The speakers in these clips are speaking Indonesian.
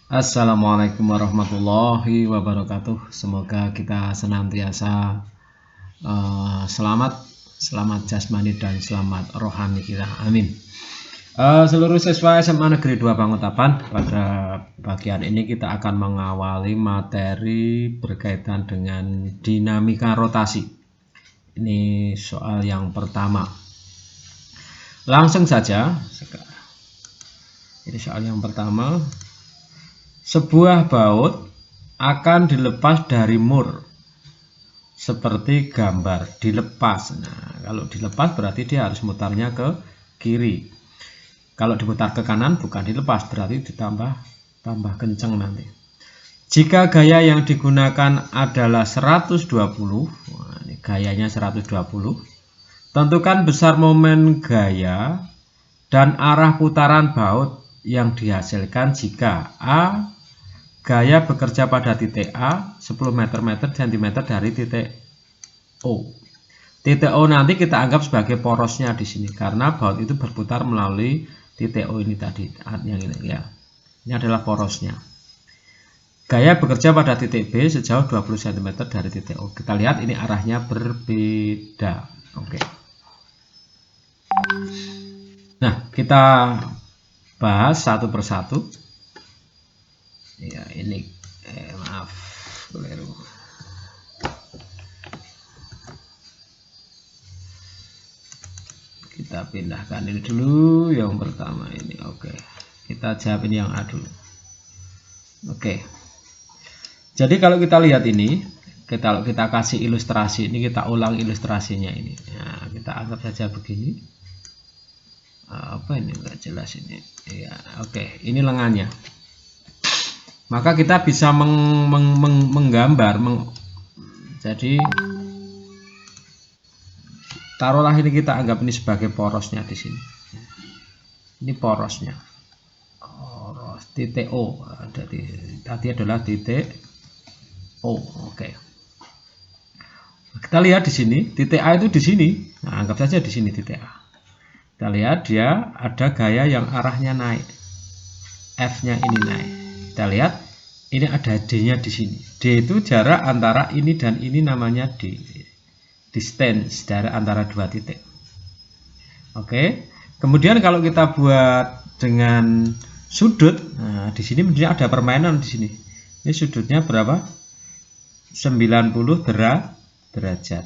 Assalamualaikum warahmatullahi wabarakatuh. Semoga kita senantiasa selamat jasmani dan selamat rohani kita. Amin. Seluruh siswa SMA Negeri 2 Pangutapan, pada bagian ini kita akan mengawali materi berkaitan dengan dinamika rotasi. Ini soal yang pertama. Langsung saja. Ini soal yang pertama. Sebuah baut akan dilepas dari mur seperti gambar dilepas. Nah, kalau dilepas berarti dia harus mutarnya ke kiri. Kalau diputar ke kanan bukan dilepas, berarti tambah kenceng nanti. Jika gaya yang digunakan adalah 120, nah ini gayanya 120. Tentukan besar momen gaya dan arah putaran baut yang dihasilkan jika A. Gaya bekerja pada titik A 10 meter cm dari titik O. Titik O nanti kita anggap sebagai porosnya di sini karena baut itu berputar melalui titik O ini tadi. Yang ini ya. Ini adalah porosnya. Gaya bekerja pada titik B sejauh 20 cm dari titik O. Kita lihat ini arahnya berbeda. Oke. Nah, kita bahas satu persatu. Ya, ini maaf, keliru. Kita pindahkan ini dulu yang pertama ini. Oke. Kita jawab ini yang A dulu. Oke. Jadi kalau kita lihat ini, kalau kita kasih ilustrasi ini, kita ulang ilustrasinya ini. Nah, kita anggap saja begini. Apa ini enggak jelas ini. Ya, oke. Ini lengannya. Maka kita bisa menggambar. Jadi taruhlah ini kita anggap ini sebagai porosnya di sini. Ini porosnya. Poros titik O. Tadi adalah titik O. Oke. Kita lihat di sini, titik A itu di sini. Nah, anggap saja di sini titik A. Kita lihat dia ada gaya yang arahnya naik. F-nya ini naik. Kita lihat ini ada D-nya di sini. D itu jarak antara ini dan ini namanya D. Distance dari antara dua titik. Oke. Kemudian kalau kita buat dengan sudut, nah di sini ada permainan di sini. Ini sudutnya berapa? 90 derajat.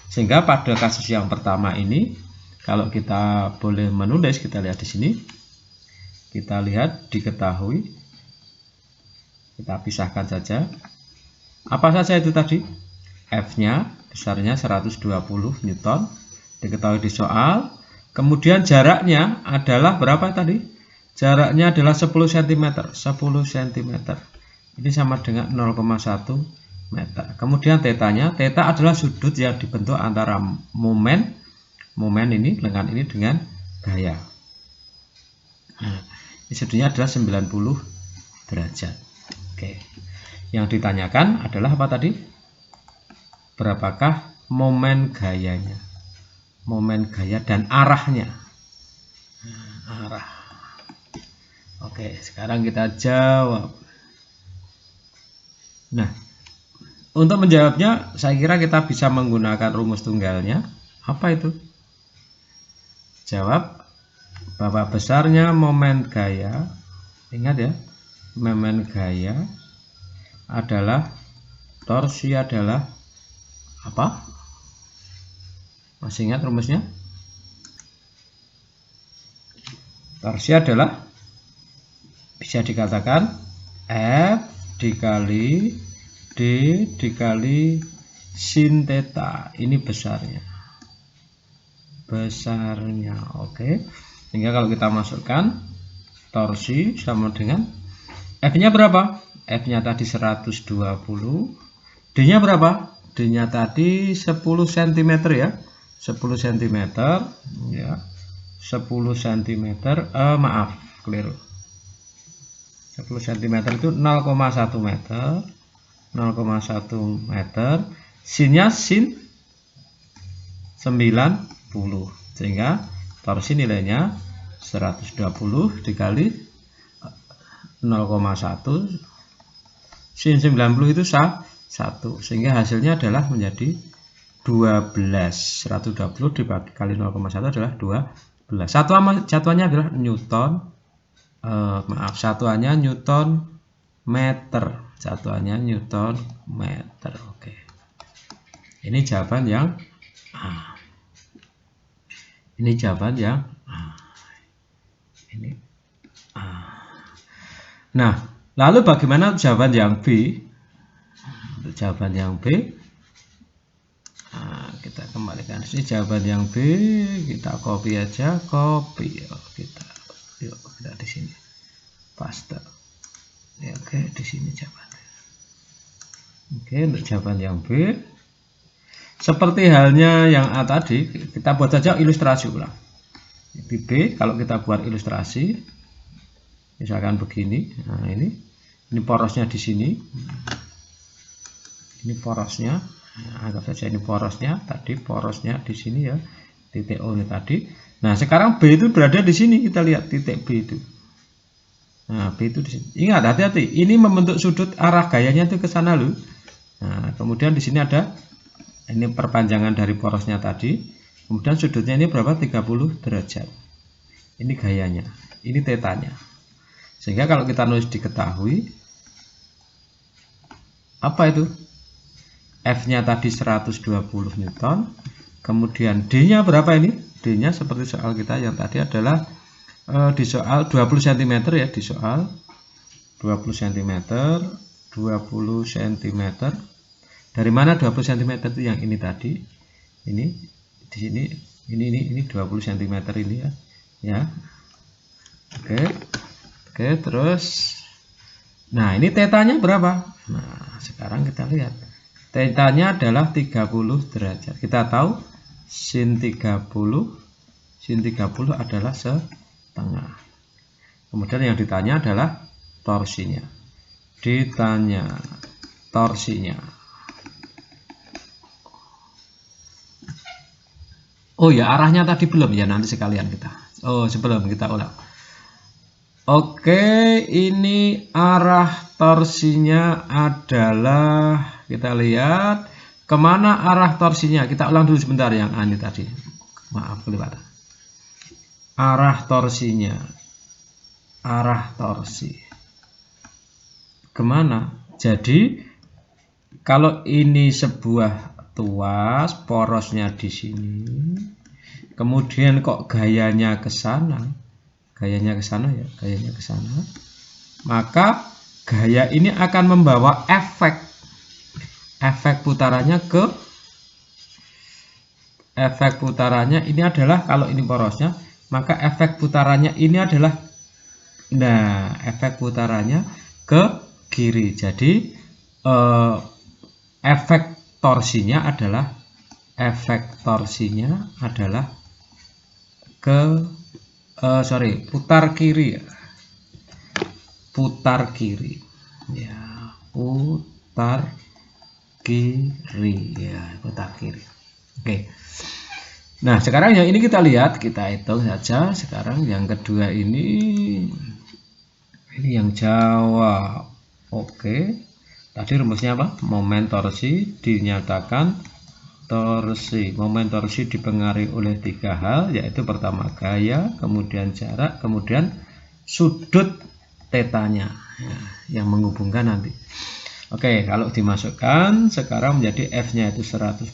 Sehingga pada kasus yang pertama ini, kalau kita boleh menulis, kita lihat di sini. Kita lihat diketahui. Kita pisahkan saja. Apa saja itu tadi? F-nya besarnya 120 Newton. Diketahui di soal. Kemudian jaraknya adalah berapa tadi? Jaraknya adalah 10 cm. 10 cm. Ini sama dengan 0,1 meter. Kemudian tetanya, teta adalah sudut yang dibentuk antara momen ini, lengan ini dengan gaya. Nah, ini sudutnya adalah 90 derajat. Oke. Yang ditanyakan adalah apa tadi? Berapakah momen gayanya? Momen gaya dan arahnya. Nah, arah. Oke, sekarang kita jawab. Nah, untuk menjawabnya, saya kira kita bisa menggunakan rumus tunggalnya. Apa itu? Jawab bahwa besarnya momen gaya, ingat ya, momen gaya adalah torsi adalah apa? Masih ingat rumusnya? Torsi adalah bisa dikatakan F dikali D dikali sin theta. Ini besarnya. Oke. Sehingga kalau kita masukkan torsi sama dengan F-nya berapa? F-nya tadi 120. D-nya berapa? D-nya tadi 10 cm ya. 10 cm ya. 10 cm maaf, keliru. 10 cm itu 0,1 meter. 0,1 meter. Sinnya sin 90. Sehingga torsi nilainya 120 dikali 0,1, sin 90 itu 1, sehingga hasilnya adalah menjadi 12. 120 dikali 0,1 adalah 12. Satuannya adalah Newton, satuannya Newton meter. Satuannya Newton meter. Oke. Ini jawaban yang A. Ini jawaban yang A. Ini A. Nah, lalu bagaimana jawaban yang B? Untuk jawaban yang B, nah, kita kembalikan sini jawaban yang B, kita copy aja, copy. Kita di sini paste. Ya, oke, di sini jawabannya. Oke, untuk jawaban yang B, seperti halnya yang A tadi, kita buat saja ilustrasi ulang. Di B, kalau kita buat ilustrasi, misalkan begini. Nah, ini porosnya di sini. Ini porosnya. Nah, anggap saja ini porosnya. Tadi porosnya di sini ya, titik O ini tadi. Nah, sekarang B itu berada di sini. Kita lihat titik B itu. Nah, B itu di sini. Ingat, hati-hati. Ini membentuk sudut, arah gayanya itu ke sana loh. Nah, kemudian di sini ada ini perpanjangan dari porosnya tadi. Kemudian sudutnya ini berapa? 30 derajat. Ini gayanya. Ini tetanya. Sehingga kalau kita nulis diketahui, apa itu? F-nya tadi 120 Newton. Kemudian D-nya berapa ini? D-nya seperti soal kita yang tadi adalah di soal 20 cm ya, di soal 20 cm, 20 cm. Dari mana 20 cm itu? Yang ini tadi. Ini di sini, ini 20 cm ini ya. Ya. Oke, terus nah, ini tetanya berapa? Nah, sekarang kita lihat. Tetanya adalah 30 derajat. Kita tahu sin 30 adalah setengah. Kemudian yang ditanya adalah torsinya. Ditanya torsinya. Oh ya, arahnya tadi belum ya, nanti sekalian kita. Oh, sebelum kita ulang. Oke, ini arah torsinya adalah, kita lihat kemana arah torsinya. Kita ulang dulu sebentar yang ini tadi. Maaf kelewatan. Arah torsinya, arah torsi kemana? Jadi kalau ini sebuah tuas, porosnya di sini, kemudian kok gayanya ke sana. Gayanya ke sana ya, gayanya ke sana. Maka gaya ini akan membawa efek putarannya ke ini adalah, kalau ini porosnya, maka efek putarannya ini adalah, nah, efek putarannya ke kiri. Jadi efek torsinya adalah ke putar kiri ya. Putar kiri. Ya, putar kiri ya, putar kiri. Oke. Nah, sekarang yang ini kita lihat, kita hitung saja. Sekarang yang kedua ini yang jawab. Oke. Tadi rumusnya apa? Momen torsi dinyatakan torsi. Momen torsi dipengaruhi oleh 3 hal, yaitu pertama gaya, kemudian jarak, kemudian sudut tetanya ya, yang menghubungkan nanti. Oke, kalau dimasukkan sekarang menjadi F-nya itu 120.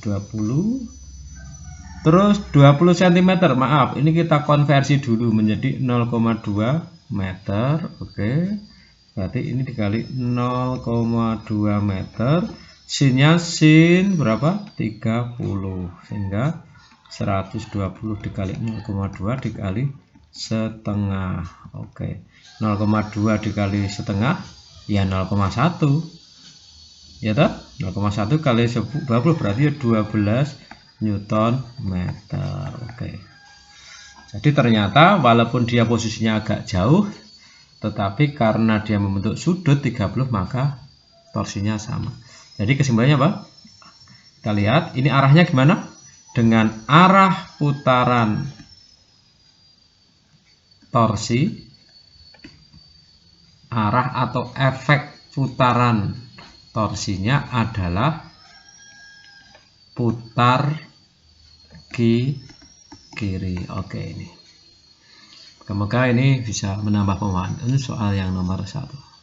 Terus 20 cm. Maaf, ini kita konversi dulu menjadi 0,2 meter. Oke. Berarti ini dikali 0,2 meter. Sinnya sin berapa? 30, sehingga 120 dikali 0,2 dikali setengah. Oke, 0,2 dikali setengah ya 0,1 ya toh, 0,1 kali 20 berarti 12 Newton meter. Oke, jadi ternyata walaupun dia posisinya agak jauh, tetapi karena dia membentuk sudut 30 maka torsinya sama. Jadi kesimpulannya apa? Kita lihat ini arahnya gimana? Dengan arah putaran torsi arah atau efek putaran torsinya adalah putar kiri. Oke, ini. Semoga ini bisa menambah pemahaman. Ini soal yang nomor 1.